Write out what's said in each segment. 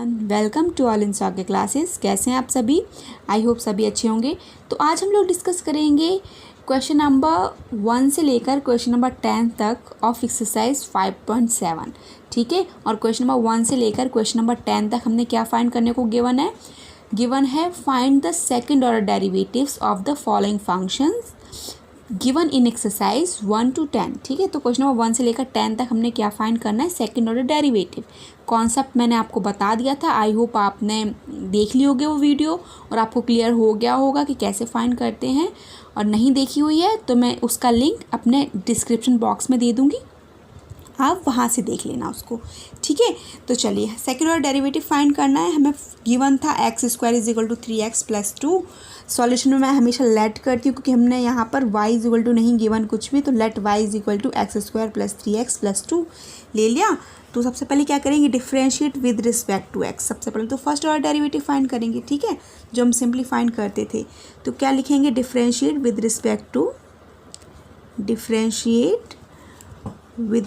Everyone, welcome to all in सॉके classes. कैसे हैं आप सभी? आई होप सभी अच्छे होंगे। तो आज हम लोग डिस्कस करेंगे क्वेश्चन नंबर 1 से लेकर क्वेश्चन नंबर 10 तक ऑफ एक्सरसाइज 5.7। ठीक है, और क्वेश्चन नंबर 1 से लेकर क्वेश्चन नंबर 10 तक हमने क्या फाइंड करने को गिवन है find the second order derivatives of the following functions given in exercise 1 to 10। ठीक है, तो क्वेश्चन नंबर 1 से लेकर 10 तक हमने क्या फाइंड करना है, सेकंड ऑर्डर डेरिवेटिव। कॉन्सेप्ट मैंने आपको बता दिया था। आई होप आपने देख ली होगी वो वीडियो और आपको क्लियर हो गया होगा कि कैसे फाइंड करते हैं। और नहीं देखी हुई है तो मैं उसका लिंक अपने डिस्क्रिप्शन बॉक्स में दे दूँगी, आप वहाँ से देख लेना उसको। ठीक है, तो चलिए सेकंड ऑर्डर डेरिवेटिव फाइंड करना है। हमें गिवन था x² = 3x + 2। सॉल्यूशन में मैं हमेशा लेट करती हूँ क्योंकि हमने यहाँ पर y = नहीं गिवन कुछ भी, तो लेट y = x² + 3x + 2 ले लिया। तो सबसे पहले क्या करेंगे, differentiate with respect to x। सबसे पहले तो फर्स्ट ऑर्डर डेरिवेटिव फाइंड करेंगे। ठीक है, जो हम सिंपली फाइंड करते थे। तो क्या लिखेंगे, differentiate with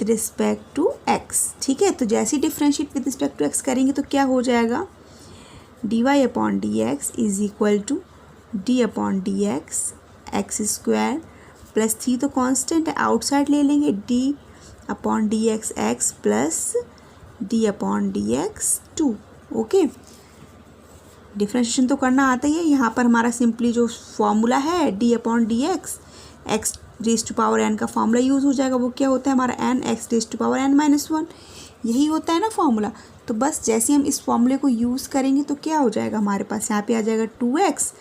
respect to x। ठीक है, तो जैसे ही differentiate with respect to x करेंगे तो क्या हो जाएगा, dy/dx = d/dx x² + 3 तो कांस्टेंट है, आउटसाइड ले लेंगे d/dx x + d/dx 2। Okay, differentiation तो करना आता ही है। यहाँ पर हमारा सिंपली जो फॉर्मूला है d/dx x⁻n का फॉर्मूला यूज़ हो जाएगा। वो क्या होता है हमारा n x⁻n-1, यही होता है ना फॉर्मूला। तो बस जैसे हम इस फॉर्मूले को यूज़ करेंगे तो क्या हो जाएगा, हमारे पास यहाँ पे आ जाएगा 2x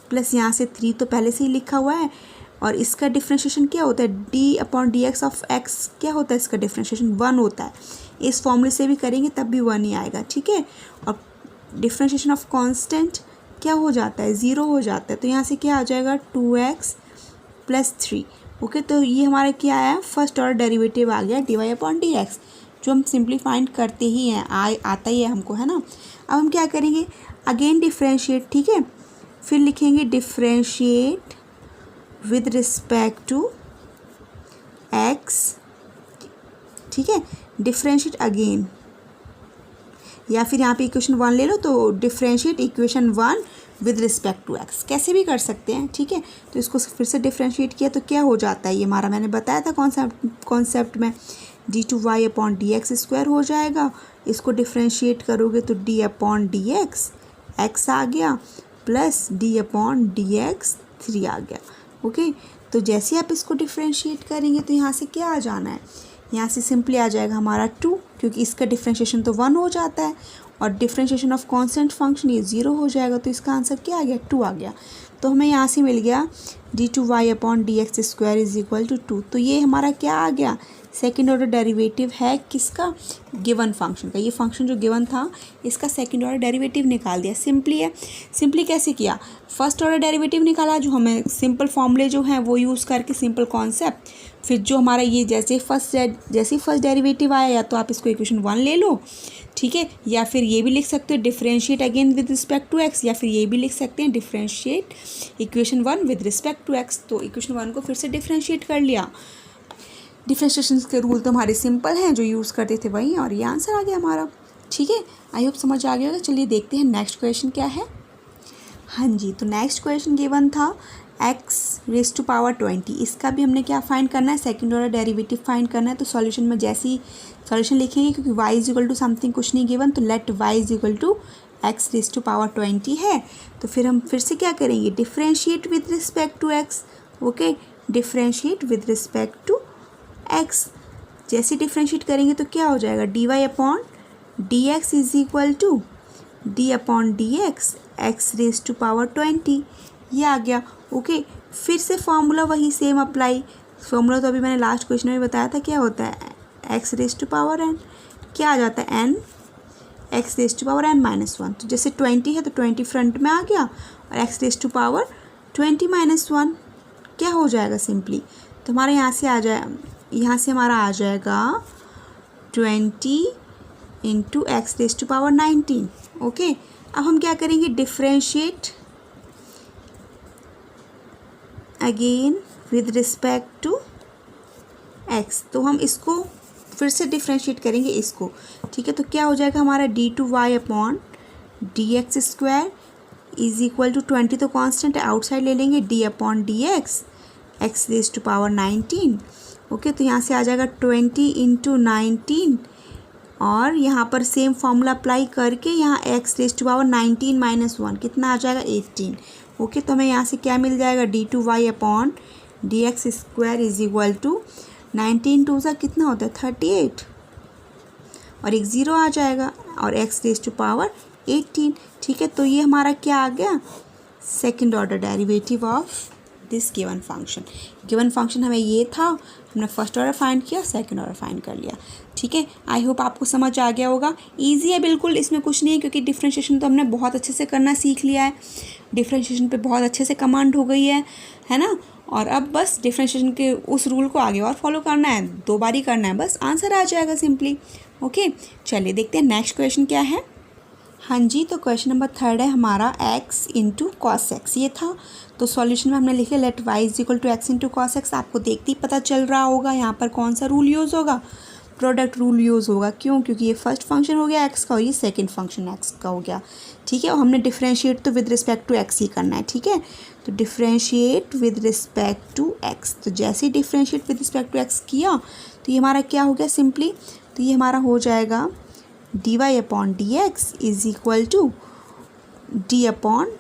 प्लस यहाँ से 3 तो पहले से ही लिखा हुआ है। और इसका डिफ्रेंशिएशन क्या होता है, d/dx ऑफ x क्या होता है, इसका डिफ्रेंशिएशन 1 होता है। इस फॉर्मूले से भी करेंगे तब भी 1 ही आएगा। ठीक है, और डिफ्रेंशिएशन ऑफ कांस्टेंट क्या हो जाता है, 0 हो जाता है। तो यहाँ से क्या आ जाएगा, 2x + 3। ओके, तो ये हमारा क्या आया, फर्स्ट ऑर्डर डेरिवेटिव आ गया dy/dx, जो हम सिंपली फाइंड करते ही हैं, आता ही है हमको, है ना। अब हम क्या करेंगे, अगेन डिफ्रेंशिएट। ठीक है, फिर लिखेंगे differentiate with respect to x। ठीक है, डिफ्रेंशिएट अगेन, या फिर यहाँ पे इक्वेशन 1 ले लो तो differentiate equation 1 with respect to x, कैसे भी कर सकते हैं। ठीक है, तो इसको फिर से डिफ्रेंशिएट किया तो क्या हो जाता है, ये हमारा मैंने बताया था कॉन्सेप्ट में d/dx² हो जाएगा। इसको डिफ्रेंशिएट करोगे तो d/dx x आ गया प्लस d/dx 3 आ गया। ओके, तो जैसे आप इसको डिफ्रेंशिएट करेंगे तो यहाँ से क्या आ जाना है, यहाँ से सिंपली आ जाएगा हमारा 2, क्योंकि इसका डिफ्रेंशिएशन तो 1 हो जाता है और डिफ्रेंशिएशन ऑफ कांस्टेंट फंक्शन ये 0 हो जाएगा। तो इसका आंसर क्या आ गया, 2 आ गया। तो हमें यहाँ से मिल गया d/dx² = 2। तो ये हमारा क्या आ गया, सेकंड ऑर्डर डेरिवेटिव है किसका, गिवन फंक्शन का। ये फंक्शन जो गिवन था इसका सेकंड ऑर्डर डेरिवेटिव निकाल दिया। सिंपली है, सिंपली कैसे किया, फर्स्ट ऑर्डर डेरिवेटिव निकाला, जो हमें सिंपल फॉर्मूले जो हैं वो यूज़ करके, सिंपल कॉन्सेप्ट। फिर जो हमारा ये जैसे फर्स्ट डेरिवेटिव आया, या तो आप इसको इक्वेशन 1 ले लो, ठीक है, या फिर ये भी लिख सकते हो differentiate again with respect to x, या फिर ये भी लिख सकते हैं differentiate equation 1 with respect to x। तो इक्वेशन 1 को फिर से डिफ्रेंशिएट कर लिया। डिफ्रेंशिएशन के रूल तो हमारे सिंपल हैं, जो यूज़ करते थे वही, और ये आंसर आ गया हमारा। ठीक है, आई होप समझ आ गया होगा। चलिए देखते हैं नेक्स्ट क्वेश्चन क्या है। हाँ जी, तो नेक्स्ट क्वेश्चन गिवन था x⁻20। इसका भी हमने क्या फाइंड करना है, सेकंड ऑर्डर डेरिवेटिव फाइंड करना है। तो सॉल्यूशन में जैसे ही सॉल्यूशन लिखेंगे, क्योंकि y = समथिंग कुछ नहीं गिवन, तो लेट y = x⁻20 है। तो फिर हम फिर से क्या करेंगे, differentiate with respect to x। Okay, differentiate with respect to x। जैसे डिफ्रेंशिएट करेंगे तो क्या हो जाएगा, dy/dx = d/dx x⁻20, ये आ गया। ओके, फिर से फॉर्मूला वही सेम अप्लाई। फॉर्मूला तो अभी मैंने लास्ट क्वेश्चन में बताया था, क्या होता है, x⁻n, क्या आ जाता है, n x⁻n-1। तो जैसे 20 है तो 20 फ्रंट में आ गया, और x⁻20-1 क्या हो जाएगा सिंपली, तो हमारे यहाँ से हमारा आ जाएगा 20 × x⁻19। ओके, अब हम क्या करेंगे, differentiate again with respect to x। तो हम इसको फिर से डिफ्रेंशिएट करेंगे इसको। ठीक है, तो क्या हो जाएगा हमारा d/y d x square is equal to 20 तो कांस्टेंट है, आउटसाइड ले लेंगे d upon d x raise to power 19। Okay, तो यहाँ से आ जाएगा 20 इंटू 19 और यहाँ पर सेम फॉर्मूला अप्लाई करके यहाँ x raise to power 19 minus 1 कितना आ जाएगा 18। ओके, तो हमें यहाँ से क्या मिल जाएगा d two y upon d x square is equal to 19 टू सा कितना होता है 38 और एक ज़ीरो आ जाएगा और एक्स रेज टू पावर 18। ठीक है, तो ये हमारा क्या आ गया second order derivative of this given function. Given function हमें ये था, हमने फर्स्ट ऑर्डर फाइंड किया, सेकंड ऑर्डर फाइंड कर लिया। ठीक है, आई होप आपको समझ आ गया होगा। इजी है बिल्कुल, इसमें कुछ नहीं है क्योंकि डिफ्रेंशिएशन तो हमने बहुत अच्छे से करना सीख लिया है, डिफ्रेंशिएशन पे बहुत अच्छे से कमांड हो गई है ना। और अब बस डिफ्रेंशिएशन के उस रूल को आगे और फॉलो करना है, 2 बार ही करना है, बस आंसर आ जाएगा सिंपली। ओके, चलिए देखते हैं नेक्स्ट क्वेश्चन क्या है। हाँ जी, तो क्वेश्चन नंबर 3 है हमारा x इंटू कॉस एक्स ये था। तो सॉल्यूशन में हमने लिखा let y is equal to x into cos x. आपको देखते ही पता चल रहा होगा यहाँ पर कौन सा रूल यूज़ होगा, प्रोडक्ट रूल यूज़ होगा। क्यों? क्योंकि ये फर्स्ट फंक्शन हो गया x का और ये सेकंड फंक्शन x का हो गया। ठीक है, और हमने डिफ्रेंशिएट तो विद रिस्पेक्ट टू x ही करना है। ठीक है, तो differentiate with respect to x, तो जैसे ही differentiate with respect to x किया तो ये हमारा क्या हो गया सिंपली, तो ये हमारा हो जाएगा d y upon d x is equal to d upon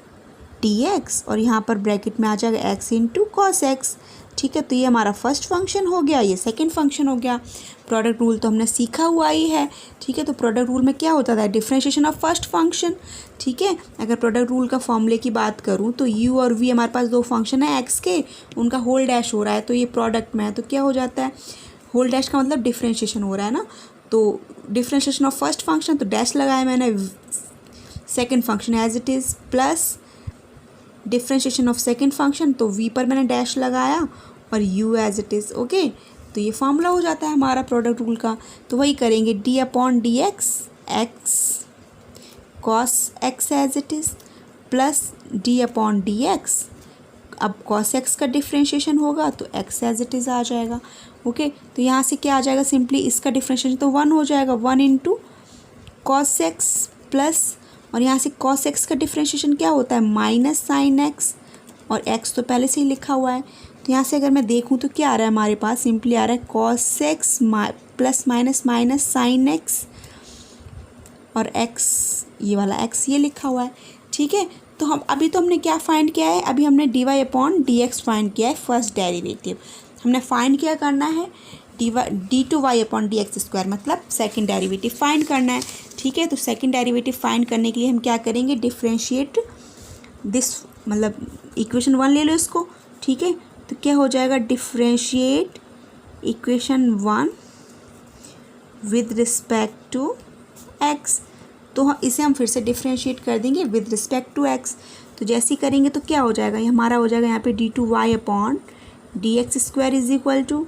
d x और यहाँ पर ब्रैकेट में आ जाएगा एक्स इंटू कॉस एक्स। ठीक है, तो ये हमारा फर्स्ट फंक्शन हो गया, ये सेकंड फंक्शन हो गया। प्रोडक्ट रूल तो हमने सीखा हुआ ही है। ठीक है, तो प्रोडक्ट रूल में क्या होता था, डिफ्रेंशिएशन ऑफ फर्स्ट फंक्शन। ठीक है, अगर प्रोडक्ट रूल का फॉर्मूले की बात करूँ तो u और v हमारे पास 2 फंक्शन है x के, उनका होल डैश हो रहा है, तो ये प्रोडक्ट में है तो क्या हो जाता है, होल डैश का मतलब डिफ्रेंशिएशन हो रहा है ना। तो डिफ्रेंशिएशन ऑफ फर्स्ट फंक्शन तो डैश लगाया मैंने, second function as it is, plus differentiation of second function तो v पर मैंने डैश लगाया और u as it is. Okay, तो ये फॉर्मूला हो जाता है हमारा प्रोडक्ट रूल का। तो वही करेंगे d upon d x x cos x as it is plus d upon d x, अब कॉस एक्स का डिफ्रेंशिएशन होगा तो x एज इट इज़ आ जाएगा। ओके, तो यहाँ से क्या आ जाएगा सिंपली, इसका डिफ्रेंशिएशन तो 1 हो जाएगा, 1 इंटू कॉस एक्स प्लस, और यहाँ से कॉस एक्स का डिफ्रेंशिएशन क्या होता है माइनस साइन एक्स, और x तो पहले से ही लिखा हुआ है। तो यहाँ से अगर मैं देखूँ तो क्या आ रहा है हमारे पास, सिंपली आ रहा है cos x plus minus minus sine x और x, ये वाला x ये लिखा हुआ है। ठीक है, तो हम अभी तो हमने क्या फाइंड किया है, अभी हमने d y upon d x find किया है, फर्स्ट डेरिवेटिव हमने फाइंड क्या करना है, d two y upon d x square, मतलब सेकंड डेरिवेटिव फाइंड करना है। ठीक है, तो सेकंड डेरिवेटिव फाइंड करने के लिए हम क्या करेंगे, डिफ्रेंशिएट दिस, मतलब इक्वेशन 1 ले लो इसको। ठीक है, तो क्या हो जाएगा, differentiate equation 1 with respect to x, तो इसे हम फिर से डिफ्रेंशिएट कर देंगे विद रिस्पेक्ट टू एक्स। तो जैसे ही करेंगे तो क्या हो जाएगा, ये हमारा हो जाएगा यहाँ पे d two y upon d x square is equal to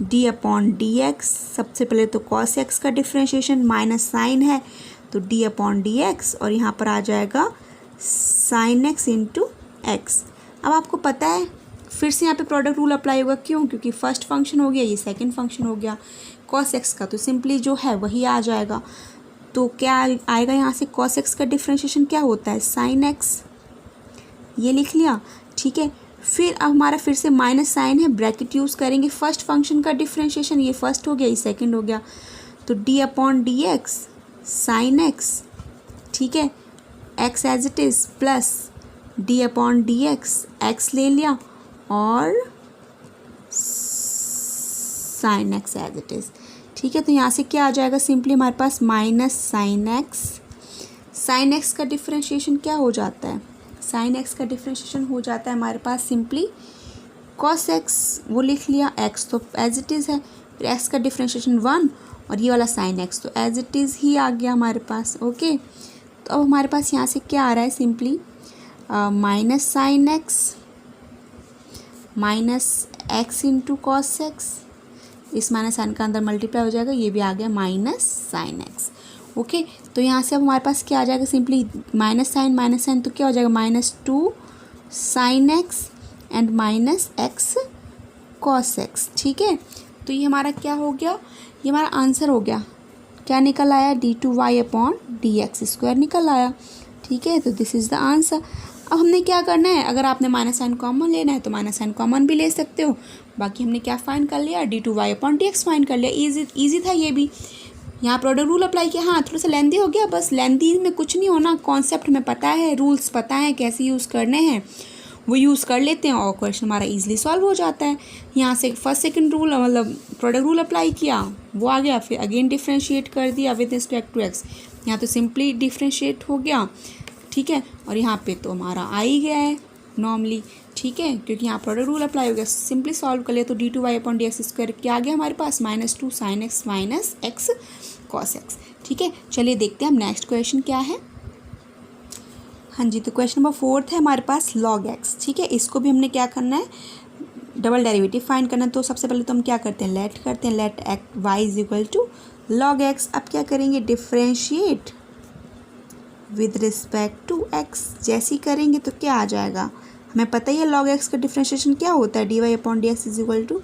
d upon d x, सबसे पहले तो कॉस एक्स का डिफ्रेंशिएशन माइनस साइन है तो डी अपॉन डी एक्स, और यहाँ पर आ जाएगा साइन एक्स इंटू एक्स। अब आपको पता है फिर से यहाँ पे प्रोडक्ट रूल अप्लाई होगा। क्यों? क्योंकि फर्स्ट फंक्शन हो गया, ये सेकंड फंक्शन हो गया। कॉस एक्स का तो सिंपली जो है वही आ जाएगा। तो क्या आएगा यहाँ से, कॉस एक्स का डिफ्रेंशिएशन क्या होता है साइन एक्स, ये लिख लिया। ठीक है, फिर अब हमारा फिर से माइनस साइन है, ब्रैकेट यूज़ करेंगे, फर्स्ट फंक्शन का डिफ्रेंशिएशन, ये फर्स्ट हो गया, ये सेकंड हो गया, तो d upon d x sine x, ठीक है, x as it is, plus d upon d x ले लिया और sine x as it is. ठीक है, तो यहाँ से क्या आ जाएगा, सिंपली हमारे पास minus sine x, sine x का डिफ्रेंशिएशन क्या हो जाता है, साइन एक्स का डिफ्रेंशिएशन हो जाता है हमारे पास सिंपली कॉस एक्स, वो लिख लिया, एक्स तो एज इट इज़ है, फिर एक्स का डिफ्रेंशिएशन 1 और ये वाला साइन एक्स तो एज इट इज़ ही आ गया हमारे पास। ओके, तो अब हमारे पास यहाँ से क्या आ रहा है, simply minus sine x minus x into cos x, इस माइनस साइन का अंदर मल्टीप्लाई हो जाएगा, ये भी आ गया माइनस साइन एक्स। ओके, तो यहाँ से अब हमारे पास क्या आ जाएगा, सिंपली माइनस साइन तो क्या हो जाएगा, -2 sine x and minus x cos x. ठीक है, तो ये हमारा क्या हो गया, ये हमारा आंसर हो गया, क्या निकल आया, d two y upon d x square निकल आया। ठीक है, तो दिस इज़ द आंसर। अब हमने क्या करना है, अगर आपने माइनस साइन कॉमन लेना है तो माइनस साइन कॉमन भी ले सकते हो। बाकी हमने क्या फाइंड कर लिया, d2y/dx फाइंड कर लिया। ईजी था ये भी। यहाँ प्रोडक्ट रूल अप्लाई किया। हाँ, थोड़ा सा लेंदी हो गया, बस लेंदी में कुछ नहीं होना, कॉन्सेप्ट हमें पता है, रूल्स पता है कैसे यूज़ करने हैं, वो यूज़ कर लेते हैं और क्वेश्चन हमारा इजीली सॉल्व हो जाता है। यहाँ से फर्स्ट सेकंड रूल मतलब प्रोडक्ट रूल अप्लाई किया, वो आ गया, फिर अगेन डिफ्रेंशिएट कर दिया विद रिस्पेक्ट टू एक्स। यहाँ तो सिंपली डिफ्रेंशिएट हो गया, ठीक है, और यहाँ पे तो हमारा आ ही गया है नॉर्मली, ठीक है, क्योंकि यहाँ प्रोडक्ट रूल अप्लाई हो गया। सिंपली सॉल्व कर लिया तो d2y/dx² क्या आ गया हमारे पास, -2 sin x minus x cos x। ठीक है, चलिए देखते हैं हम नेक्स्ट क्वेश्चन क्या है। हाँ जी, तो क्वेश्चन नंबर 4 है हमारे पास log x। ठीक है, इसको भी हमने क्या करना है, डबल डेरिवेटिव फाइंड करना है। तो सबसे पहले तो हम क्या करते हैं, लेट करते हैं, let y is equal to log x। अब क्या करेंगे, differentiate with respect to x। जैसे ही करेंगे तो क्या आ जाएगा, हमें पता ही है log x का डिफ्रेंशिएशन क्या होता है, dy/dx is equal to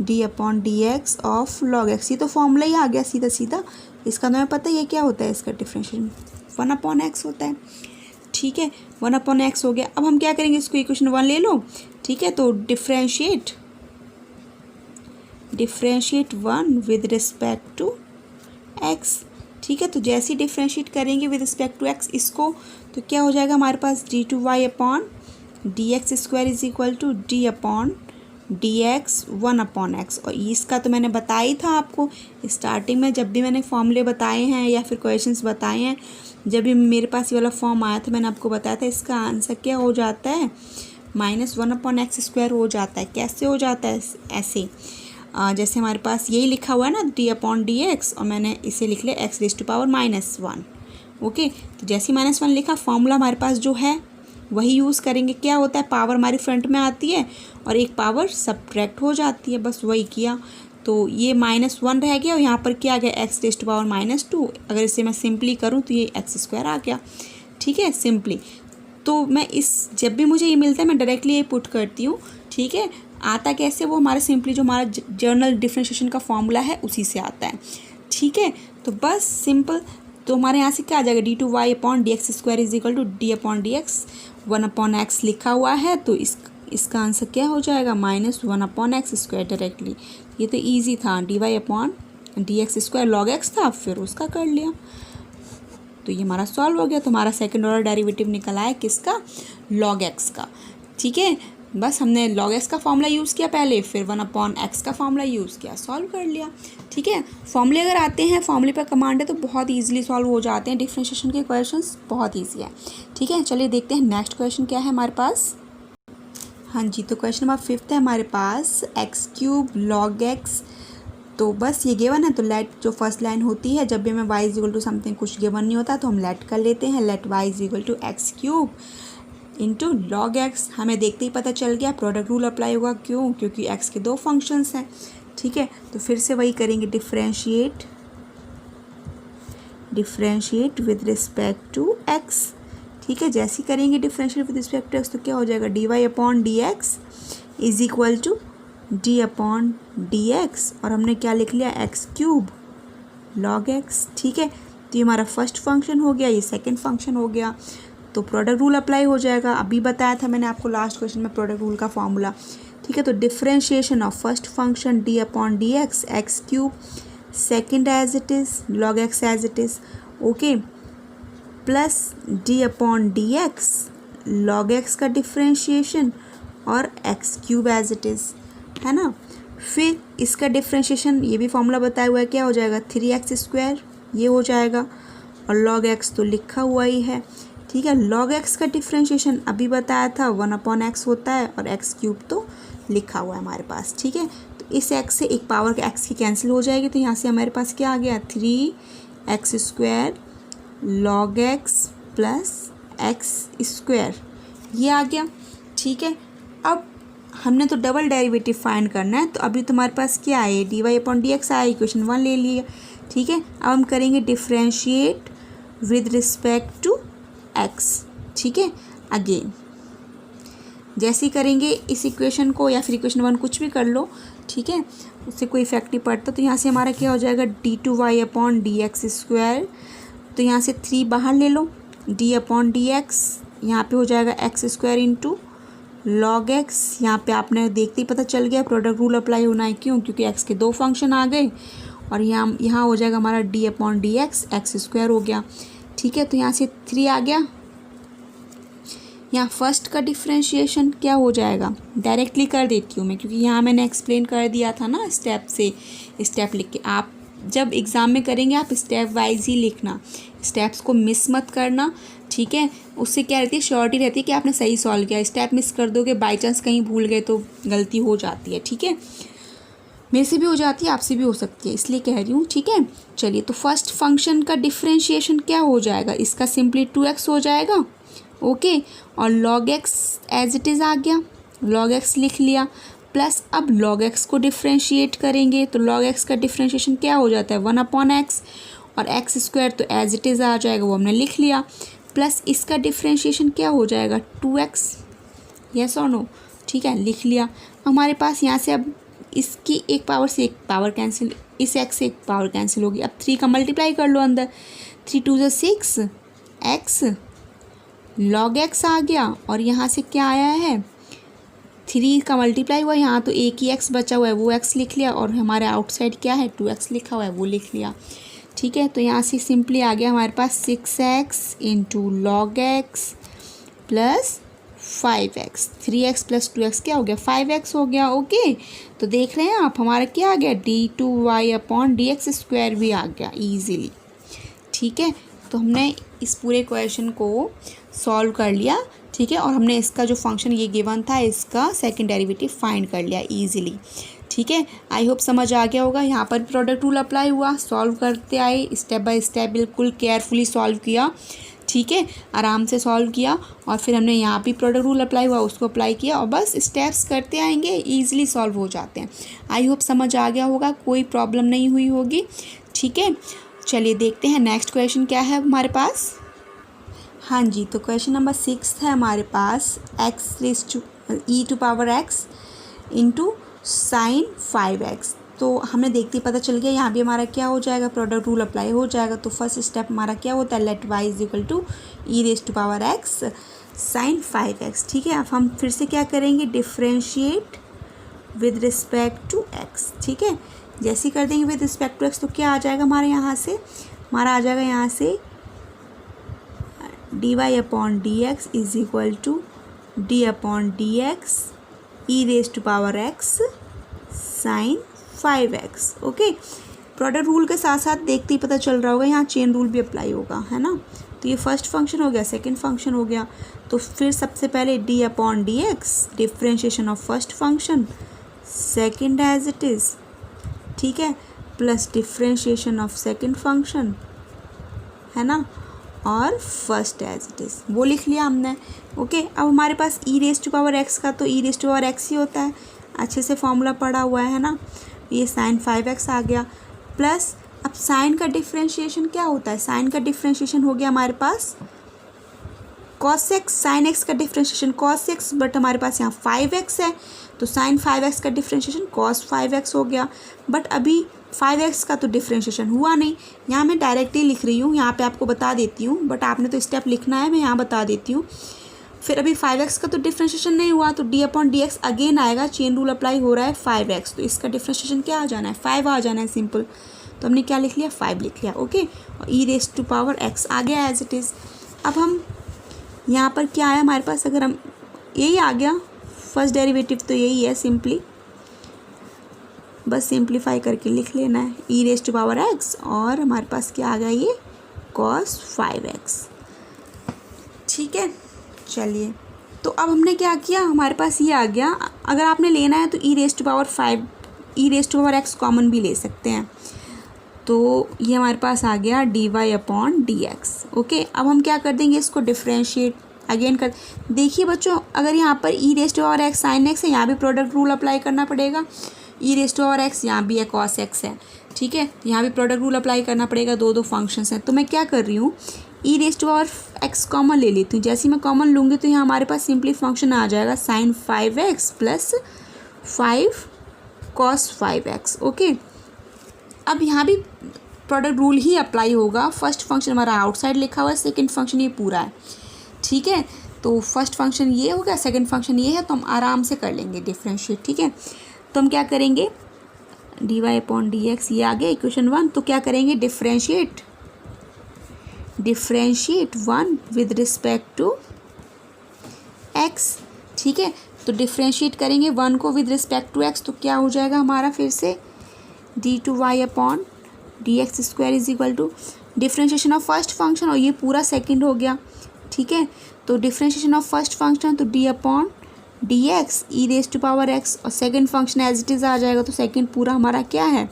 d/dx of log x। ये तो फॉर्मूला ही आ गया सीधा सीधा, इसका तो हमें पता ही है क्या होता है, इसका डिफ्रेंशिएशन 1/x होता है। ठीक है, 1/x हो गया। अब हम क्या करेंगे, इसको इक्वेशन 1 ले लो। ठीक है, तो differentiate 1 with respect to x। ठीक है, तो जैसे ही डिफ्रेंशिएट करेंगे विद रिस्पेक्ट टू x इसको, तो क्या हो जाएगा हमारे पास, d2y/dx² is equal to d/dx 1/x। और इसका तो मैंने बताया ही था आपको स्टार्टिंग में, जब भी मैंने फॉर्मूले बताए हैं या फिर क्वेश्चंस बताए हैं, जब भी मेरे पास ये वाला फॉर्म आया था मैंने आपको बताया था इसका आंसर क्या हो जाता है, -1/x² हो जाता है। कैसे हो जाता है, ऐसे जैसे हमारे पास यही लिखा हुआ है ना d/dx, और मैंने इसे लिख लिया x⁻⁻1। ओके, तो जैसे ही -1 लिखा, फॉर्मूला हमारे पास जो है वही यूज़ करेंगे। क्या होता है, पावर हमारी फ्रंट में आती है और एक पावर सब्ट्रैक्ट हो जाती है, बस वही किया। तो ये -1 रह गया और यहाँ पर क्या आ गया, x⁻⁻2। अगर इसे मैं सिंपली करूँ तो ये x² आ गया। ठीक है, सिंपली। तो मैं जब भी मुझे ये मिलता है मैं डायरेक्टली ये पुट करती हूँ। ठीक है, आता कैसे, वो हमारा सिंपली जो हमारा जर्नल डिफ्रेंशिएशन का फॉर्मूला है उसी से आता है। ठीक है, तो बस सिंपल। तो हमारे यहाँ से क्या आ जाएगा, d2y/dx² is equal to d/dx 1/x लिखा हुआ है, तो इसका आंसर क्या हो जाएगा, -1/x² डायरेक्टली। ये तो इजी था, dy/dx² log x था, फिर उसका कर लिया, तो ये हमारा सॉल्व हो गया। तो हमारा सेकंड ऑर्डर डेरिवेटिव निकल आया किसका, log x का। ठीक है, बस हमने log x का फॉर्मूला यूज़ किया पहले, फिर 1/x का फॉर्मूला यूज़ किया, सॉल्व कर लिया। ठीक है, फॉर्मूले अगर आते हैं, फॉर्मूले पर कमांड है तो बहुत ईजिली सॉल्व हो जाते हैं। डिफ्रेंशिएशन के क्वेश्चंस बहुत ईजी है। ठीक है, चलिए देखते हैं नेक्स्ट क्वेश्चन क्या है हमारे पास। हाँ जी, तो क्वेश्चन नंबर 5 है हमारे पास, x³ log x। तो बस ये गिवन है, तो लेट जो फर्स्ट लाइन होती है, जब भी हमें y is equal to something कुछ गिवन नहीं होता तो हम लेट कर लेते हैं, let y is equal to x³ into log x। हमें देखते ही पता चल गया प्रोडक्ट रूल अप्लाई होगा, क्यों, क्योंकि x के 2 फंक्शंस हैं। ठीक है, तो फिर से वही करेंगे, differentiate with respect to x। ठीक है, जैसे ही करेंगे differentiate with respect to x तो क्या हो जाएगा, dy/dx is equal to d/dx, और हमने क्या लिख लिया, x³ log x। ठीक है, तो ये हमारा फर्स्ट फंक्शन हो गया, ये सेकंड फंक्शन हो गया, तो प्रोडक्ट रूल अप्लाई हो जाएगा। अभी बताया था मैंने आपको लास्ट क्वेश्चन में प्रोडक्ट रूल का फॉर्मूला। ठीक है, तो differentiation of first function d/dx x³, second as it is log x as it is, okay, plus d/dx log x का डिफ्रेंशिएशन और x³ एज इट इज़, है ना। फिर इसका डिफ्रेंशिएशन, ये भी फॉर्मूला बताया हुआ है, क्या हो जाएगा, 3x² ये हो जाएगा, और log x तो लिखा हुआ ही है। ठीक है, log x का डिफ्रेंशिएशन अभी बताया था 1/x होता है, और x³ तो लिखा हुआ है हमारे पास। ठीक है, तो इस x से एक पावर के x की कैंसिल हो जाएगी, तो यहाँ से हमारे पास क्या आ गया, 3x² log x plus x², ये आ गया। ठीक है, अब हमने तो डबल डेरिवेटिव फाइंड करना है, तो अभी तुम्हारे पास क्या है, dy/dx आया, इक्वेशन 1 ले लिया। ठीक है, अब हम करेंगे differentiate with respect to x। ठीक है, अगेन जैसे ही करेंगे इस इक्वेशन को, या फिर इक्वेशन 1 कुछ भी कर लो, ठीक है, उससे कोई इफेक्ट नहीं पड़ता। तो यहाँ से हमारा क्या हो जाएगा, d2y/dx², तो यहाँ से 3 बाहर ले लो, डी अपॉन डी एक्स, यहाँ पर हो जाएगा x square into log x. यहाँ पे आपने देखते ही पता चल गया प्रोडक्ट रूल अप्लाई होना है, क्यों? क्योंकि एक्स के दो फंक्शन आ गए और यहाँ हो जाएगा हमारा D upon d x, x square हो गया। ठीक है, तो यहाँ से 3 आ गया। यहाँ फर्स्ट का डिफ्रेंशिएशन क्या हो जाएगा, डायरेक्टली कर देती हूँ मैं, क्योंकि यहाँ मैंने एक्सप्लेन कर दिया था ना स्टेप से स्टेप लिख के। आप जब एग्ज़ाम में करेंगे आप स्टेप वाइज ही लिखना, स्टेप्स को मिस मत करना। ठीक है, उससे क्या रहती है, श्योरिटी रहती है कि आपने सही सॉल्व किया। स्टेप मिस कर दोगे, बाई चांस कहीं भूल गए तो गलती हो जाती है। ठीक है, मेरे से भी हो जाती है, आपसे भी हो सकती है, इसलिए कह रही हूँ। ठीक है, चलिए, तो फर्स्ट फंक्शन का डिफ्रेंशिएशन क्या हो जाएगा, इसका सिंपली 2x हो जाएगा। ओके, और log x as it is आ गया, log x लिख लिया, प्लस अब log x को डिफ्रेंशिएट करेंगे तो log x का डिफ्रेंशिएशन क्या हो जाता है, 1/x, और एक्स स्क्वायर तो एज इट इज़ आ जाएगा, वो हमने लिख लिया, प्लस इसका डिफ्रेंशिएशन क्या हो जाएगा, 2x। यस और नो? ठीक है, लिख लिया। हमारे पास यहाँ से अब इसकी एक पावर से एक पावर कैंसिल, इस x से एक पावर कैंसिल होगी। अब 3 का मल्टीप्लाई कर लो अंदर, 3 2 ज़ा 6 x log x आ गया, और यहाँ से क्या आया है, 3 का मल्टीप्लाई हुआ, यहाँ तो एक ही x बचा हुआ है, वो x लिख लिया, और हमारे आउटसाइड क्या है, 2x लिखा हुआ है, वो लिख लिया। ठीक है, तो यहाँ से सिंपली आ गया हमारे पास 6x into log x plus 5x, 3x plus 2x क्या हो गया, 5x हो गया। ओके, तो देख रहे हैं आप, हमारा क्या आ गया, d2y upon d x square भी आ गया ईजीली। ठीक है, तो हमने इस पूरे क्वेश्चन को सॉल्व कर लिया। ठीक है, और हमने इसका जो फंक्शन ये गिवन था इसका सेकंड डेरिवेटिव फाइंड कर लिया ईजिली। ठीक है, आई होप समझ आ गया होगा। यहाँ पर प्रोडक्ट रूल अप्लाई हुआ, सॉल्व करते आए, स्टेप बाय स्टेप बिल्कुल केयरफुली सॉल्व किया। ठीक है, आराम से सॉल्व किया, और फिर हमने यहाँ भी प्रोडक्ट रूल अप्लाई हुआ उसको अप्लाई किया, और बस स्टेप्स करते आएंगे, ईजिली सॉल्व हो जाते हैं। आई होप समझ आ गया होगा, कोई प्रॉब्लम नहीं हुई होगी। ठीक है, चलिए देखते हैं नेक्स्ट क्वेश्चन क्या है हमारे पास। हाँ जी, तो क्वेश्चन नंबर 6 है हमारे पास, x इंटू साइन 5x। तो हमें देखते ही पता चल गया, यहाँ भी हमारा क्या हो जाएगा, प्रोडक्ट रूल अप्लाई हो जाएगा। तो फर्स्ट स्टेप हमारा क्या होता है, let y is equal to e⁻x sine 5x। ठीक है, अब हम फिर से क्या करेंगे, differentiate with respect to x। ठीक है, जैसे ही कर देंगे विद रिस्पेक्ट टू x, तो क्या आ जाएगा हमारे यहाँ से, हमारा आ जाएगा यहाँ से dy upon d x is equal to d upon d x e⁻x sine 5x। Okay, product rule के साथ साथ देखते ही पता चल रहा होगा यहाँ चेन रूल भी अप्लाई होगा, है ना। तो ये फर्स्ट फंक्शन हो गया, सेकंड फंक्शन हो गया। तो फिर सबसे पहले d upon d x, differentiation of first function, second as it is. ठीक है, plus differentiation of second function, है ना, और फर्स्ट एज इट इज़, वो लिख लिया हमने। ओके, अब हमारे पास e⁻x का तो e⁻x ही होता है, अच्छे से फॉर्मूला पड़ा हुआ है ना। ये साइन 5x आ गया, प्लस अब साइन का डिफ्रेंशिएशन क्या होता है, साइन का डिफ्रेंशिएशन हो गया हमारे पास cos x, साइन x का डिफ्रेंशिएशन cos x, बट हमारे पास यहाँ 5x है, तो साइन 5x का डिफ्रेंशिएशन cos 5x हो गया। बट अभी 5x का तो डिफ्रेंशिएशन हुआ नहीं, यहाँ मैं डायरेक्टली लिख रही हूँ, यहाँ पे आपको बता देती हूँ, बट आपने तो स्टेप लिखना है, मैं यहाँ बता देती हूँ। फिर अभी 5x का तो डिफ्रेंशिएशन नहीं हुआ, तो d upon d x again आएगा, चेन रूल अप्लाई हो रहा है 5x, तो इसका डिफ्रेंशिएशन क्या आ जाना है, 5 आ जाना है सिंपल। तो हमने क्या लिख लिया, 5 लिख लिया। ओके, और e⁻x आ गया एज इट इज़। अब हम यहाँ पर क्या है हमारे पास, अगर हम यही आ गया, फर्स्ट डेरिवेटिव तो यही है, सिंपली बस सिंप्लीफाई करके लिख लेना है e⁻x, और हमारे पास क्या आ गया, ये cos 5x। ठीक है, चलिए, तो अब हमने क्या किया, हमारे पास ये आ गया। अगर आपने लेना है तो e⁻x कॉमन भी ले सकते हैं, तो ये हमारे पास आ गया dy upon d x. Okay, अब हम क्या कर देंगे, इसको डिफ्रेंशिएट अगेन कर। देखिए बच्चों, अगर यहाँ पर e⁻x साइन x है, यहाँ भी प्रोडक्ट रूल अप्लाई करना पड़ेगा, e⁻x यहाँ भी है cos x है। ठीक है, यहाँ भी प्रोडक्ट रूल अप्लाई करना पड़ेगा, दो फंक्शंस हैं। तो मैं क्या कर रही हूँ, e⁻x कॉमन ले लेती हूँ। जैसे ही मैं कॉमन लूँगी तो यहाँ हमारे पास सिंपली फंक्शन आ जाएगा sign 5x plus 5 cos 5x। Okay, अब यहाँ भी प्रोडक्ट रूल ही अप्लाई होगा। फर्स्ट फंक्शन हमारा आउटसाइड लिखा हुआ है, सेकंड फंक्शन ये पूरा है, ठीक है। तो फर्स्ट फंक्शन ये हो गया, सेकंड फंक्शन ये है, तो हम आराम से कर लेंगे डिफ्रेंशिएट, ठीक है। तो हम क्या करेंगे, dy/dx ये आ गया इक्वेशन 1। तो क्या करेंगे, differentiate 1 with respect to x, ठीक है। तो डिफ्रेंशिएट करेंगे 1 को विद रिस्पेक्ट टू x, तो क्या हो जाएगा हमारा फिर से d2y/dx² is equal to differentiation of first function, और ये पूरा सेकंड हो गया, ठीक है। तो डिफ्रेंशिएशन ऑफ फर्स्ट फंक्शन तो d/dx e⁻x, और second function as it is आ जाएगा। तो सेकंड पूरा हमारा क्या है,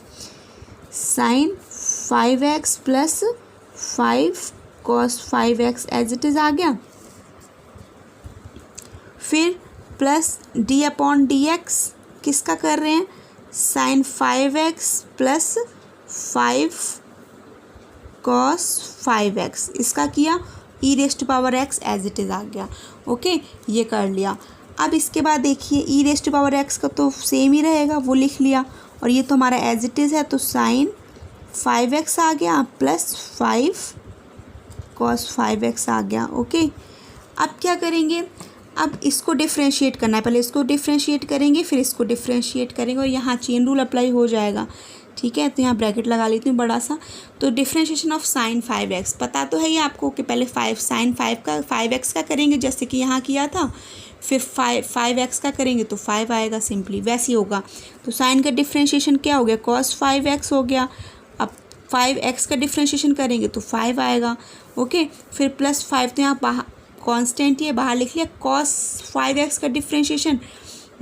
sin 5x plus 5 cos 5x as it is आ गया। फिर प्लस d/dx किसका कर रहे हैं, sin 5x plus 5 cos 5x, इसका किया, e⁻x एज इट इज़ आ गया। ओके, ये कर लिया। अब इसके बाद देखिए e⁻x का तो सेम ही रहेगा, वो लिख लिया, और ये तो हमारा एज इट इज़ है, तो sin 5x आ गया प्लस 5 cos 5x आ गया। ओके, अब क्या करेंगे, अब इसको डिफ्रेंशिएट करना है, पहले इसको डिफ्रेंशिएट करेंगे, फिर इसको डिफ्रेंशिएट करेंगे, और यहाँ चेन रूल अप्लाई हो जाएगा, ठीक है। तो यहाँ ब्रैकेट लगा लेती हूँ बड़ा सा। तो डिफ्रेंशिएशन ऑफ sin 5x पता तो है ही आपको कि पहले sin 5x का करेंगे जैसे कि यहाँ किया था, फिर 5x का करेंगे तो 5 आएगा, सिंपली वैसे ही होगा। तो साइन का डिफ्रेंशिएशन क्या हो गया, cos 5x हो गया। अब 5x का डिफ्रेंशिएशन करेंगे तो 5 आएगा, ओके। फिर प्लस 5 तो यहाँ बाहर कांस्टेंट ही है, बाहर लिख लिया। cos 5x का डिफ्रेंशिएशन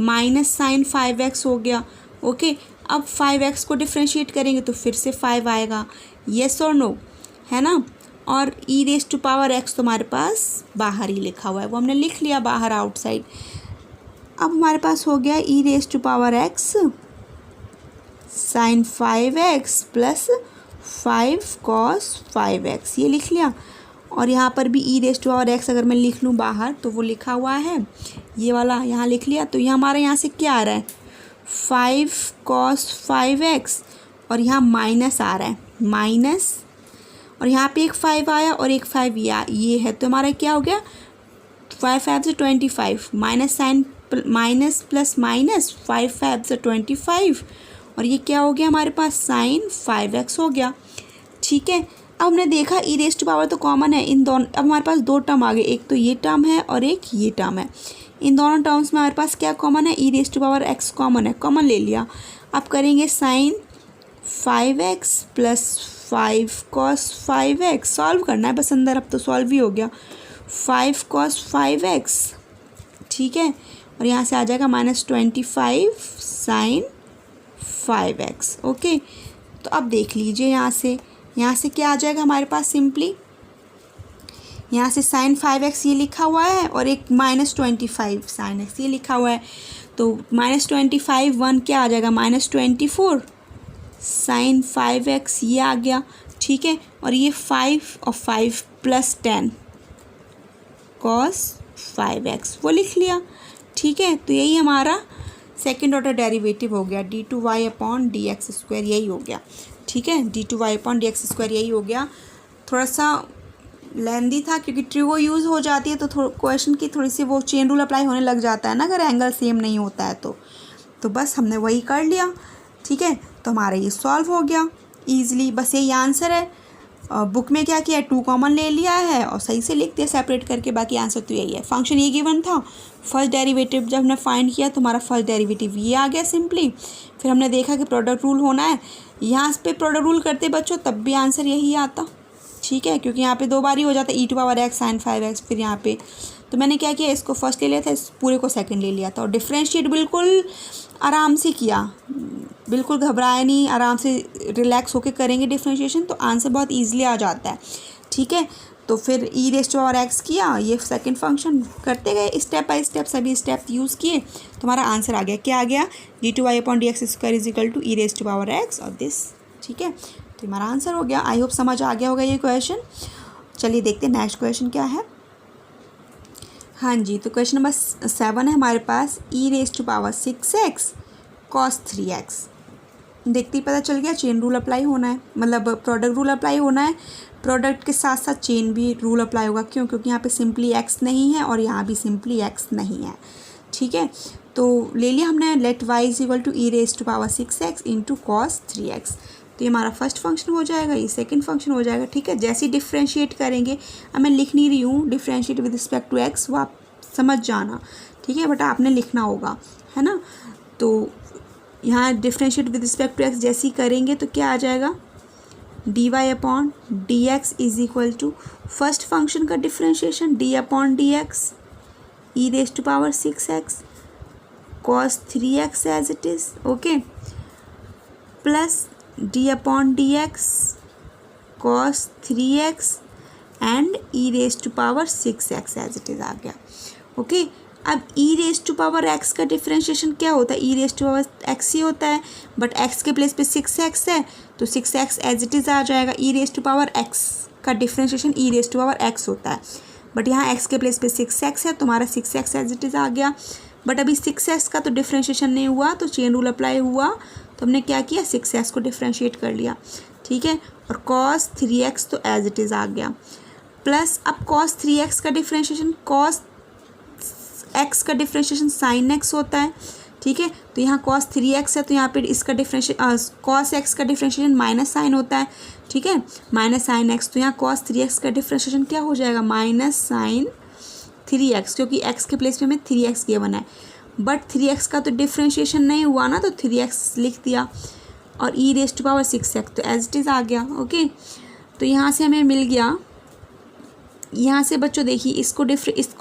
माइनस sin 5x हो गया, ओके। अब 5x को डिफ्रेंशिएट करेंगे तो फिर से 5 आएगा, येस और नो, है ना। और e⁻x तो हमारे पास बाहर ही लिखा हुआ है, वो हमने लिख लिया बाहर आउटसाइड। अब हमारे पास हो गया e⁻x sin 5x plus 5 cos 5x, ये लिख लिया। और यहाँ पर भी e⁻x अगर मैं लिख लूँ बाहर तो वो लिखा हुआ है, ये वाला यहाँ लिख लिया। तो ये हमारा यहाँ से क्या आ रहा है, 5 cos 5x, और यहाँ माइनस आ रहा है, माइनस, और यहाँ पे एक 5 आया और एक 5 ये है। तो हमारा क्या हो गया, 5 से 25, minus sine minus plus minus, 5 से 25, और ये क्या हो गया हमारे पास, sin 5x हो गया, ठीक है। अब हमने देखा e⁻ तो कॉमन है इन दोनों, अब हमारे पास दो टर्म आ गए, एक तो ये टर्म है और एक ये टर्म है। इन दोनों टर्म्स में हमारे पास क्या कॉमन है, e⁻x कॉमन है, कॉमन ले लिया। अब करेंगे sin 5x plus 5 cos 5x, solve करना है बस अंदर, अब तो सॉल्व ही हो गया। 5 cos 5x, ठीक है, और यहाँ से आ जाएगा -25 sin 5x, ओके। तो अब देख लीजिए यहाँ से क्या आ जाएगा हमारे पास, सिंपली यहाँ से sin 5x ये लिखा हुआ है और एक -25 sin x ये लिखा हुआ है। तो -25 1 क्या आ जाएगा, -24 sin 5x ये आ गया, ठीक है। और ये 5 और 5 प्लस 10 cos 5x वो लिख लिया, ठीक है। तो यही हमारा सेकेंड ऑर्डर डेरिवेटिव हो गया, d2y/dx², यही हो गया, ठीक है। d2y/dx² यही हो गया। थोड़ा सा लेंदी था क्योंकि ट्रिगो यूज़ हो जाती है, तो क्वेश्चन की थोड़ी सी वो चेन रूल अप्लाई होने लग जाता है ना, अगर एंगल सेम नहीं होता है तो बस हमने वही कर लिया, ठीक है। तो हमारा ये सॉल्व हो गया ईजिली, बस यही आंसर है। बुक में क्या किया है, 2 कॉमन ले लिया है और सही से लिख दिया सेपरेट करके, बाकी आंसर तो यही है। फंक्शन ये गिवन था, फर्स्ट डेरिवेटिव जब हमने फाइंड किया तो हमारा फर्स्ट डेरिवेटिव ये आ गया सिंपली। फिर हमने देखा कि प्रोडक्ट रूल होना है, यहाँ पे प्रोडक्ट रूल करते बच्चों तब भी आंसर यही आता, ठीक है, क्योंकि यहाँ पे 2 बार ही हो जाता है, e⁻x sin 5x। फिर यहाँ पे तो मैंने क्या किया, इसको फर्स्ट ले लिया था, इस पूरे को सेकंड ले लिया था, और डिफ्रेंशिएट बिल्कुल आराम से किया, बिल्कुल घबराया नहीं, आराम से रिलैक्स होके करेंगे डिफ्रेंशिएशन तो आंसर बहुत ईजिली आ जाता है, ठीक है। तो फिर e⁻x किया, ये सेकंड फंक्शन करते गए स्टेप बाय स्टेप, सभी स्टेप यूज़ किए तो हमारा आंसर आ गया, क्या आ गया, d2y/dx² e⁻x और दिस, ठीक है। तो हमारा आंसर हो गया। आई होप समझ आ गया होगा ये क्वेश्चन। चलिए देखते हैं नेक्स्ट क्वेश्चन क्या है। हाँ जी, तो क्वेश्चन नंबर 7 है हमारे पास, e⁻6x cos 3x। देखते ही पता चल गया चेन रूल अप्लाई होना है, मतलब प्रोडक्ट रूल अप्लाई होना है। प्रोडक्ट के साथ साथ चेन भी रूल अप्लाई होगा, क्यों? क्योंकि यहाँ पे सिंपली एक्स नहीं है और यहाँ भी सिंपली एक्स नहीं है। ठीक है, तो ले लिया हमने let y is equal to e raise to power 6x into cos 3x। तो ये हमारा फर्स्ट फंक्शन हो जाएगा, ये सेकंड फंक्शन हो जाएगा। ठीक है, जैसे ही डिफ्रेंशिएट करेंगे, अब मैं लिख नहीं रही हूँ differentiate with respect to x, वो आप समझ जाना। ठीक है, बट आपने लिखना होगा, है ना। तो यहाँ differentiate with respect to x जैसे ही करेंगे तो क्या आ जाएगा, d y upon d x is equal to first function का differentiation d upon d x e raise to power 6x cos 3x as it is, okay, plus d upon d x cos 3x and e raise to power 6x as it is आ गया। Okay, अब e raise to power x का differentiation क्या होता है, e raise to power x ही होता है, बट एक्स के प्लेस पे 6x है तो 6x एज इट इज़ आ जाएगा। E raise to power x का differentiation e raise to power x होता है, बट यहाँ एक्स के प्लेस पे 6x है, तुम्हारा 6x एज इट इज़ आ गया। बट अभी 6x का तो डिफ्रेंशिएशन नहीं हुआ, तो चेन रूल अप्लाई हुआ, तो हमने क्या किया, 6x को डिफ्रेंशिएट कर लिया। ठीक है, और cos 3x तो एज इट इज़ आ गया, प्लस अब cos 3x का डिफ्रेंशिएशन, cos x का डिफ्रेंशिएशन sin x होता है। ठीक है, तो यहाँ cos 3x है तो यहाँ पे इसका डिफ्रेंशिएशन cos x का डिफ्रेंशिएशन माइनस साइन होता है। ठीक है, माइनस साइन x, तो यहाँ cos 3x का डिफ्रेंशिएशन क्या हो जाएगा, माइनस साइन 3x, क्योंकि x के प्लेस पे हमें 3x गिवन है, बट 3x का तो डिफ्रेंशिएशन नहीं हुआ ना, तो 3x लिख दिया, और e raise to power 6x तो एज इट इज़ आ गया। ओके, तो यहाँ से हमें मिल गया, यहाँ से बच्चों देखिए इसको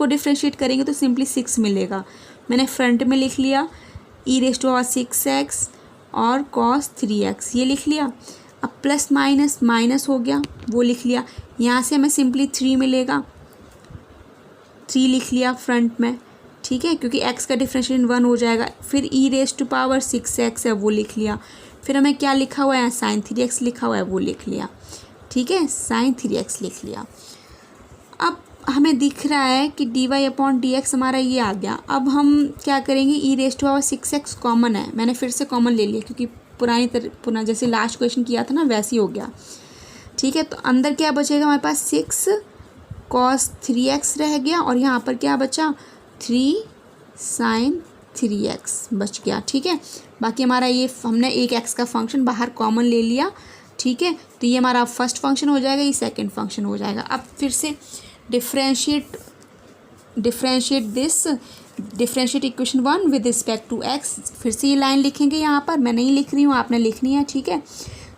डिफ्रेंशिएट करेंगे तो सिंपली 6 मिलेगा। मैंने फ्रंट में लिख लिया ई रेज टू पावर 6x और cos 3x ये लिख लिया। अब प्लस माइनस माइनस हो गया, वो लिख लिया। यहाँ से हमें सिंपली 3 मिलेगा, 3 लिख लिया फ्रंट में। ठीक है, क्योंकि x का डिफ्रेंशिएशन 1 हो जाएगा। फिर ई रेज टू पावर 6x है, वो लिख लिया। फिर हमें क्या लिखा हुआ है, साइन 3x लिखा हुआ है, वो लिख लिया। ठीक है, साइन 3x लिख लिया। अब हमें दिख रहा है कि d y upon d x हमारा ये आ गया। अब हम क्या करेंगे, e raise to power 6x common है, मैंने फिर से कॉमन ले लिया, क्योंकि पुराना जैसे लास्ट क्वेश्चन किया था ना वैसे ही हो गया। ठीक है, तो अंदर क्या बचेगा हमारे पास, 6 cos 3x रह गया, और यहाँ पर क्या बचा, 3 sin 3x बच गया। ठीक है, बाकी हमारा ये हमने एक x का फंक्शन बाहर कॉमन ले लिया। ठीक है, तो ये हमारा फर्स्ट फंक्शन हो जाएगा, ये सेकंड फंक्शन हो जाएगा। अब फिर से differentiate equation 1 with respect to x, फिर से ये लाइन लिखेंगे। यहाँ पर मैं नहीं लिख रही हूँ, आपने लिखनी है। ठीक है,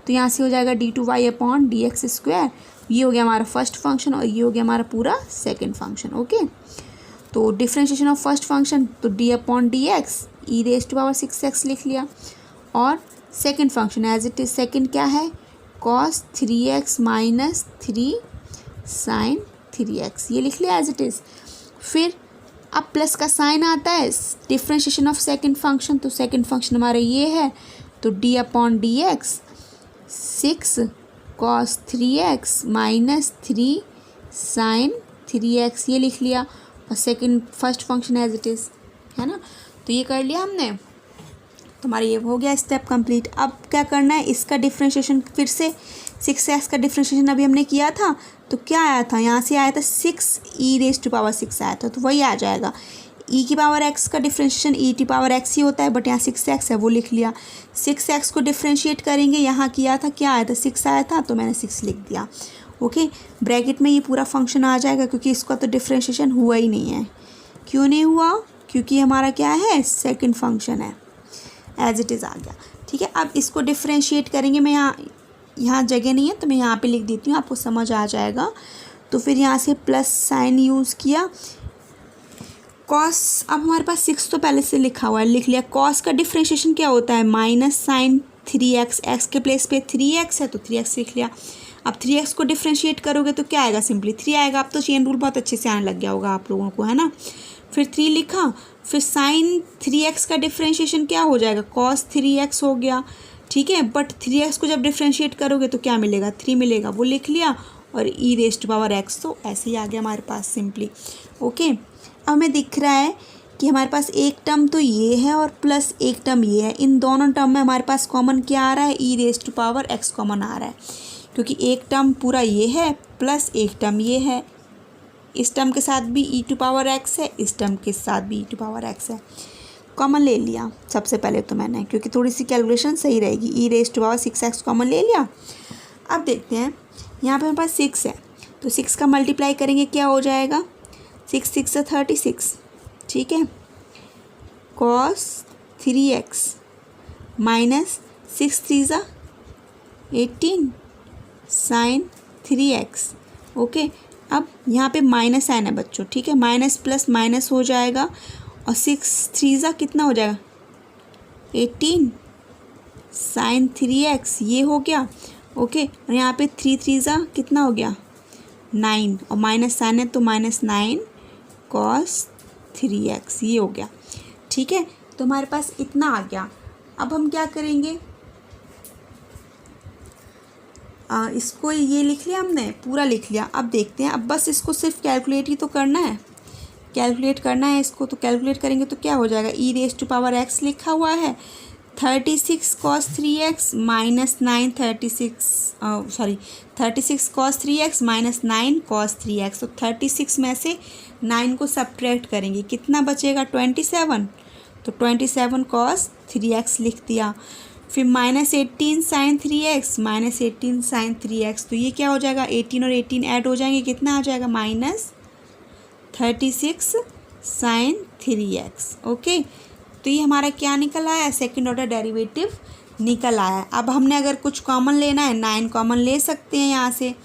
तो यहाँ से हो जाएगा d2y upon d x square, ये हो गया हमारा फर्स्ट फंक्शन और ये हो गया हमारा पूरा सेकंड फंक्शन। ओके, तो डिफ्रेंशिएशन ऑफ फर्स्ट फंक्शन तो d upon d x e raise to power 6x लिख लिया, और second function as it is second क्या है, cos 3x minus 3 sin 3x ये लिख लिया एज इट इज़। फिर अब प्लस का साइन आता है, डिफ्रेंशिएशन ऑफ सेकंड फंक्शन, तो सेकंड फंक्शन हमारा ये है, तो d upon d x 6 cos 3x minus 3 sin 3x ये लिख लिया, और second first function as it is, है ना। तो ये कर लिया हमने, तो हमारा ये हो गया स्टेप कंप्लीट। अब क्या करना है, इसका डिफ्रेंशिएशन फिर से 6x का डिफ्रेंशिएशन अभी हमने किया था, तो क्या आया था, यहाँ से आया था 6 ई रेज टू पावर 6 आया था, तो वही आ जाएगा। ई की पावर एक्स का डिफ्रेंशिएशन ई टी पावर एक्स ही होता है, बट यहाँ 6x है, वो लिख लिया। 6x को डिफ्रेंशिएट करेंगे, यहाँ किया था, क्या आया था, 6 आया था, तो मैंने 6 लिख दिया। ओके, ब्रैकेट में ये पूरा फंक्शन आ जाएगा, क्योंकि इसका तो डिफ्रेंशिएशन हुआ ही नहीं है। क्यों नहीं हुआ, क्योंकि हमारा क्या है, सेकंड फंक्शन है, एज इट इज़ आ गया। ठीक है, अब इसको डिफ्रेंशिएट करेंगे, मैं यहाँ जगह नहीं है तो मैं यहाँ पे लिख देती हूँ, आपको समझ आ जाएगा। तो फिर यहाँ से प्लस साइन यूज़ किया, कॉस, अब हमारे पास 6 तो पहले से लिखा हुआ है, लिख लिया। कॉस का डिफ्रेंशिएशन क्या होता है, माइनस साइन 3x, एक्स के प्लेस पे 3x है तो 3x लिख लिया। अब 3x को डिफ्रेंशिएट करोगे तो क्या आएगा, सिंपली 3 आएगा। अब तो चेन रूल बहुत अच्छे से आने लग गया होगा आप लोगों को, है ना। फिर 3 लिखा, फिर साइन 3x का डिफ्रेंशिएशन क्या हो जाएगा, cos 3x हो गया। ठीक है, बट 3x को जब डिफ्रेंशिएट करोगे तो क्या मिलेगा, 3 मिलेगा, वो लिख लिया, और e raise to power x तो ऐसे ही आ गया हमारे पास सिंपली। ओके, अब हमें दिख रहा है कि हमारे पास एक टर्म तो ये है और प्लस एक टर्म ये है। इन दोनों टर्म में हमारे पास कॉमन क्या आ रहा है, e raise to power x common आ रहा है, क्योंकि एक टर्म पूरा ये है प्लस एक टर्म ये है। इस टर्म के साथ भी ई टू पावर एक्स है, इस टर्म के साथ भी ई टू पावर एक्स है। कॉमन ले लिया सबसे पहले तो मैंने, क्योंकि थोड़ी सी कैलकुलेशन सही रहेगी। E raise to power 6x common ले लिया। अब देखते हैं, यहाँ पे हमारे पास 6 है, तो 6 का मल्टीप्लाई करेंगे क्या हो जाएगा, 6 6 36, ठीक है। cos 3x minus 6 3 18 sin 3x। Okay, अब यहाँ पे माइनस साइन है बच्चों, ठीक है, माइनस प्लस माइनस हो जाएगा और 6 3 कितना हो जाएगा 18 sin 3x, ये हो गया। ओके, और यहाँ पे 3 3 कितना हो गया 9 और माइनस साइन है तो -9 cos 3x, ये हो गया, ठीक है। तो हमारे पास इतना आ गया। अब हम क्या करेंगे, इसको ये लिख लिया हमने, पूरा लिख लिया। अब देखते हैं, अब बस इसको सिर्फ कैलकुलेट ही तो करना है, कैलकुलेट करना है इसको। तो कैलकुलेट करेंगे तो क्या हो जाएगा, e raise to power x लिखा हुआ है 36 cos 3x minus 9 36 cos 3x minus 9 cos 3x। तो 36 में से 9 को सब्ट्रैक्ट करेंगे, कितना बचेगा 27, तो 27 cos 3x लिख दिया। फिर -18 sin 3x minus 18 sin 3x, तो ये क्या हो जाएगा 18 और 18 ऐड हो जाएंगे, कितना आ जाएगा -36 sin 3x। ओके, तो ये हमारा क्या निकल आया, सेकंड ऑर्डर डेरिवेटिव निकल आया। अब हमने अगर कुछ कॉमन लेना है, 9 कॉमन ले सकते हैं यहाँ से,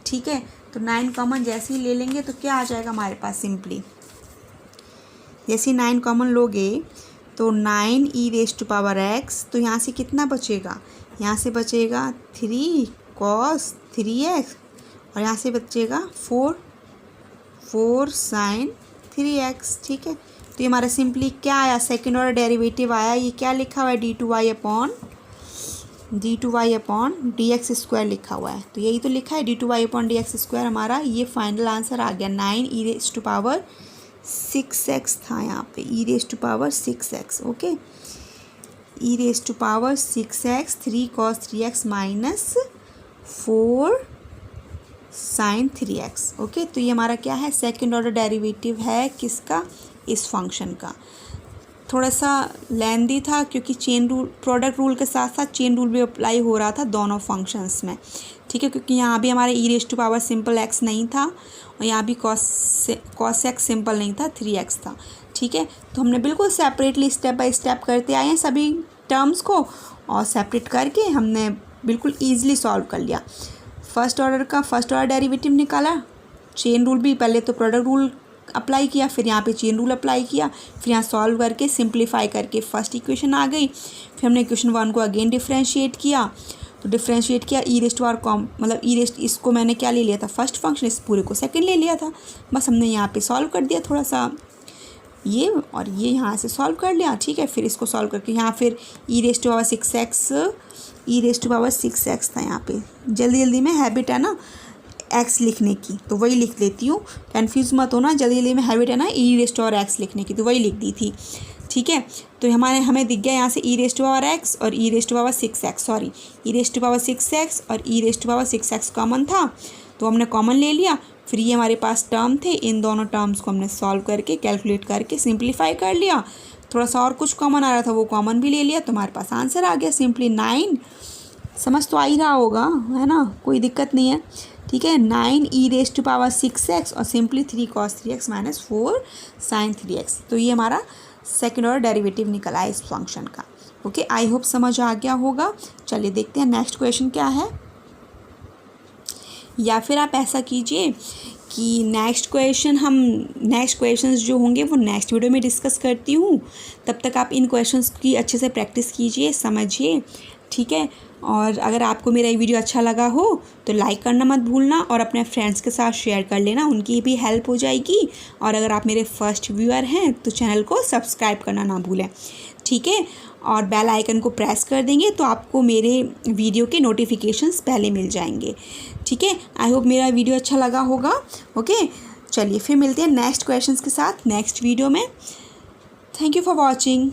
ठीक है। तो 9 कॉमन जैसे ही ले लेंगे तो क्या आ जाएगा हमारे पास, सिंपली जैसे ही 9 कॉमन लोगे तो 9 ई रेज टू पावर एक्स, तो यहाँ से कितना बचेगा, यहाँ से बचेगा 3 cos 3x और यहाँ से बचेगा 4 sin 3x, ठीक है। तो ये हमारा सिंपली क्या आया, सेकेंड ऑर्डर डेरिवेटिव आया। ये क्या लिखा हुआ है, d2y अपॉन dx स्क्वायर लिखा हुआ है, तो यही तो लिखा है d2y अपॉन dx स्क्वायर। हमारा ये फाइनल आंसर आ गया 9 ई रेज टू पावर 6x था यहाँ पे, e raise to power 6x। Okay, e raise to power 6x 3 cos 3x minus 4 sin 3x। Okay, तो ये हमारा क्या है, सेकेंड ऑर्डर डेरिवेटिव है किसका, इस फंक्शन का। थोड़ा सा लेंदी था क्योंकि चेन रूल, प्रोडक्ट रूल के साथ साथ चेन रूल भी अप्लाई हो रहा था दोनों फंक्शंस में, ठीक है। क्योंकि यहाँ भी हमारे e raise to power simple x नहीं था और यहाँ भी कॉस एक्स सिंपल नहीं था, 3x था, ठीक है। तो हमने बिल्कुल सेपरेटली स्टेप बाय स्टेप करते आए हैं सभी टर्म्स को, और सेपरेट करके हमने बिल्कुल ईजिली सॉल्व कर लिया। फर्स्ट ऑर्डर डेरिवेटिव निकाला, चेन रूल भी, पहले तो प्रोडक्ट रूल अप्लाई किया, फिर यहाँ पे चेन रूल अप्लाई किया, फिर यहाँ सॉल्व करके सिंप्लीफाई करके फर्स्ट इक्वेशन आ गई। फिर हमने इक्वेशन 1 को अगेन डिफ्रेंशिएट किया, तो डिफ्रेंशिएट किया ई रेज टू आर कॉम, मतलब ई रेज, इसको मैंने क्या ले लिया था फर्स्ट फंक्शन, इस पूरे को सेकंड ले लिया था। बस हमने यहाँ पे सॉल्व कर दिया थोड़ा सा ये, और ये यहाँ से सॉल्व कर लिया, ठीक है। फिर इसको सॉल्व करके यहाँ फिर ई रेज टू पावर 6x था यहाँ पे। जल्दी में हैबिट है ना एक्स लिखने की, तो वही लिख लेती हूँ, कन्फ्यूज मत होना। जल्दी में हैबिट है ना ई रेज टू पावर एक्स लिखने की, तो वही लिख दी थी, ठीक है। तो हमें दिख गया यहाँ से e raise to power x और e raise to power 6x, sorry e raise to power 6x और e raise to power 6x common था, तो हमने कॉमन ले लिया। फिर ये हमारे पास टर्म थे, इन दोनों टर्म्स को हमने सॉल्व करके कैलकुलेट करके सिंप्लीफाई कर लिया। थोड़ा सा और कुछ कॉमन आ रहा था, वो कॉमन भी ले लिया, तो हमारे पास आंसर आ गया सिंपली 9। समझ तो आ ही रहा होगा, है ना, कोई दिक्कत नहीं है, ठीक है। 9 ई रेज टू पावर 6x और simply 3 cos 3x minus 4 sin 3x। तो ये हमारा सेकेंड ऑर्डर डेरिवेटिव निकला है इस फंक्शन का। ओके, आई होप समझ आ गया होगा। चलिए देखते हैं नेक्स्ट क्वेश्चन क्या है, या फिर आप ऐसा कीजिए कि नेक्स्ट क्वेश्चंस जो होंगे वो नेक्स्ट वीडियो में डिस्कस करती हूँ। तब तक आप इन क्वेश्चंस की अच्छे से प्रैक्टिस कीजिए, समझिए, ठीक है। और अगर आपको मेरा ये वीडियो अच्छा लगा हो तो लाइक करना मत भूलना और अपने फ्रेंड्स के साथ शेयर कर लेना, उनकी भी हेल्प हो जाएगी। और अगर आप मेरे फर्स्ट व्यूअर हैं तो चैनल को सब्सक्राइब करना ना भूलें, ठीक है। और बेल आइकन को प्रेस कर देंगे तो आपको मेरे वीडियो के नोटिफिकेशंस पहले मिल जाएंगे, ठीक है। आई होप मेरा वीडियो अच्छा लगा होगा। ओके, चलिए फिर मिलते हैं नेक्स्ट क्वेश्चंस के साथ नेक्स्ट वीडियो में। Thank you for watching.